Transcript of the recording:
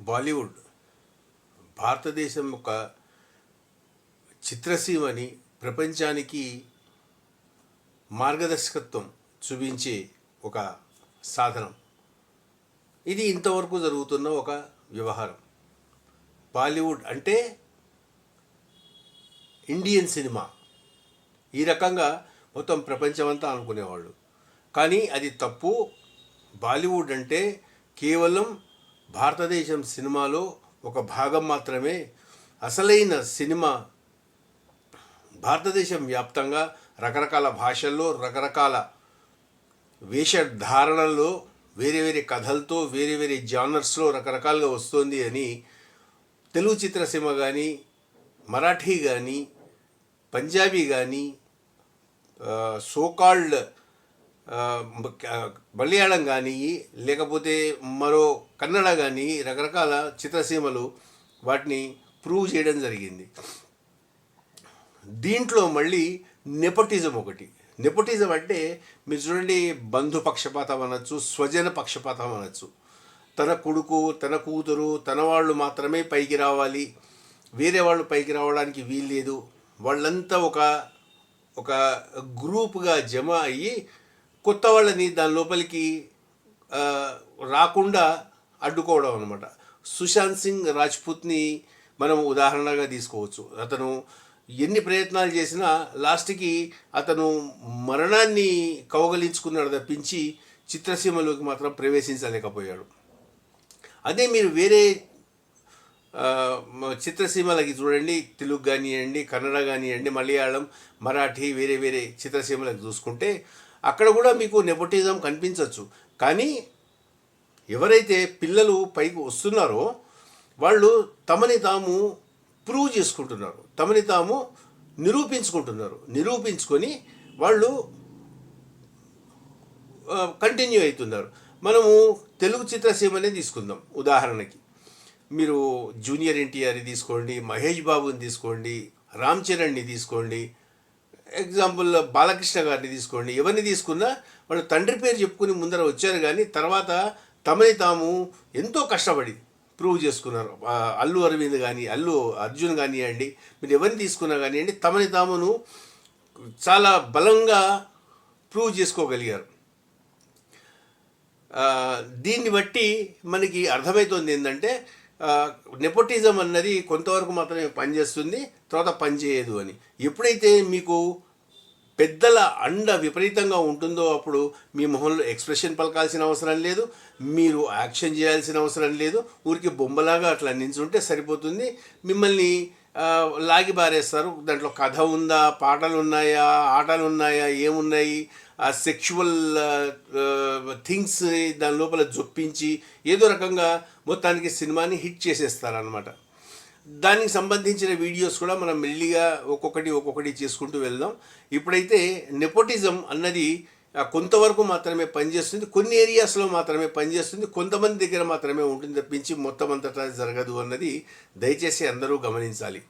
బాలీవుడ్ భారతదేశం యొక్క చిత్రసీమని ప్రపంచానికి మార్గదర్శకత్వం చూపించే ఒక సాధనం. ఇది ఇంతవరకు జరుగుతున్న ఒక వ్యవహారం. బాలీవుడ్ అంటే ఇండియన్ సినిమా, ఈ రకంగా మొత్తం ప్రపంచమంతా అనుకునేవాళ్ళు. కానీ అది తప్పు. బాలీవుడ్ అంటే కేవలం భారతదేశం సినిమాలో ఒక భాగం మాత్రమే. అసలైన సినిమా భారతదేశం వ్యాప్తంగా రకరకాల భాషల్లో, రకరకాల వేషధారణల్లో, వేరే వేరే కథలతో, వేరే వేరే జానర్స్లో రకరకాలుగా వస్తుంది అని తెలుగు చిత్రసీమ కానీ, మరాఠీ కానీ, పంజాబీ కానీ, సోకాల్డ్ మలయాళం కానీ, లేకపోతే మరో కన్నడ కానీ, రకరకాల చిత్రసీమలు వాటిని ప్రూవ్ చేయడం జరిగింది. దీంట్లో మళ్ళీ నెపోటిజం ఒకటి. నెపోటిజం అంటే మీరు చూడండి, బంధు పక్షపాతం అనొచ్చు, స్వజన పక్షపాతం అనొచ్చు. తన కొడుకు, తన కూతురు, తన వాళ్ళు మాత్రమే పైకి రావాలి, వేరే వాళ్ళు పైకి రావడానికి వీల్లేదు. వాళ్ళంతా ఒక గ్రూప్గా జమ అయ్యి కొత్త వాళ్ళని దాని లోపలికి రాకుండా అడ్డుకోవడం అనమాట. సుశాంత్ సింగ్ రాజ్పుత్ని మనం ఉదాహరణగా తీసుకోవచ్చు. అతను ఎన్ని ప్రయత్నాలు చేసినా లాస్ట్కి అతను మరణాన్ని కౌగలించుకున్నాడు తప్పించి చిత్రసీమలోకి మాత్రం ప్రవేశించలేకపోయాడు. అదే మీరు వేరే చిత్రసీమలకి చూడండి, తెలుగు కానివ్వండి, కన్నడ కానివ్వండి, మలయాళం, మరాఠీ, వేరే వేరే చిత్రసీమలకు చూసుకుంటే అక్కడ కూడా మీకు నెపోటిజం కనిపించవచ్చు. కానీ ఎవరైతే పిల్లలు పైకి వస్తున్నారో వాళ్ళు తమని తాము ప్రూవ్ చేసుకుంటున్నారు, తమని తాము నిరూపించుకొని వాళ్ళు కంటిన్యూ అవుతున్నారు. మనము తెలుగు చిత్రసీమనే తీసుకుందాం. ఉదాహరణకి మీరు జూనియర్ ఎన్టీఆర్ని తీసుకోండి, మహేష్ బాబుని తీసుకోండి, రామ్ చరణ్ని తీసుకోండి, ఎగ్జాంపుల్ బాలకృష్ణ గారిని తీసుకోండి. ఎవరిని తీసుకున్నా వాళ్ళు తండ్రి పేరు చెప్పుకుని ముందర వచ్చారు, కానీ తర్వాత తమని తాము ఎంతో కష్టపడి ప్రూవ్ చేసుకున్నారు. అల్లు అరవింద్ కానీ, అల్లు అర్జున్ కానివ్వండి, మీరు ఎవరిని తీసుకున్నా కానివ్వండి, తమని తామును చాలా బలంగా ప్రూవ్ చేసుకోగలిగారు. దీన్ని బట్టి మనకి అర్థమవుతుంది ఏంటంటే నెపోటిజం అన్నది కొంతవరకు మాత్రమే పనిచేస్తుంది, తర్వాత పనిచేయదు అని. ఎప్పుడైతే మీకు పెద్దల అండ విపరీతంగా ఉంటుందో అప్పుడు మీ మొహంలో ఎక్స్ప్రెషన్ పలకాల్సిన అవసరం లేదు, మీరు యాక్షన్ చేయాల్సిన అవసరం లేదు. ఊరికి బొమ్మలాగా అట్లా నించుంటే సరిపోతుంది. మిమ్మల్ని లాగి బారేస్తారు. దాంట్లో కథ ఉందా, పాటలు ఉన్నాయా, ఆటలు ఉన్నాయా, ఏమున్నాయి, ఆ సెక్షువల్ థింగ్స్ దాని లోపల జొప్పించి ఏదో రకంగా మొత్తానికి సినిమాని హిట్ చేసేస్తారనమాట. దానికి సంబంధించిన వీడియోస్ కూడా మనం మెల్లిగా ఒక్కొక్కటి చేసుకుంటూ వెళ్దాం. ఇప్పుడైతే నెపోటిజం అన్నది కొంతవరకు మాత్రమే పనిచేస్తుంది, కొన్ని ఏరియాస్లో మాత్రమే పనిచేస్తుంది, కొంతమంది దగ్గర మాత్రమే ఉంటుంది తప్పించి మొత్తం అంతటా జరగదు అన్నది దయచేసి అందరూ గమనించాలి.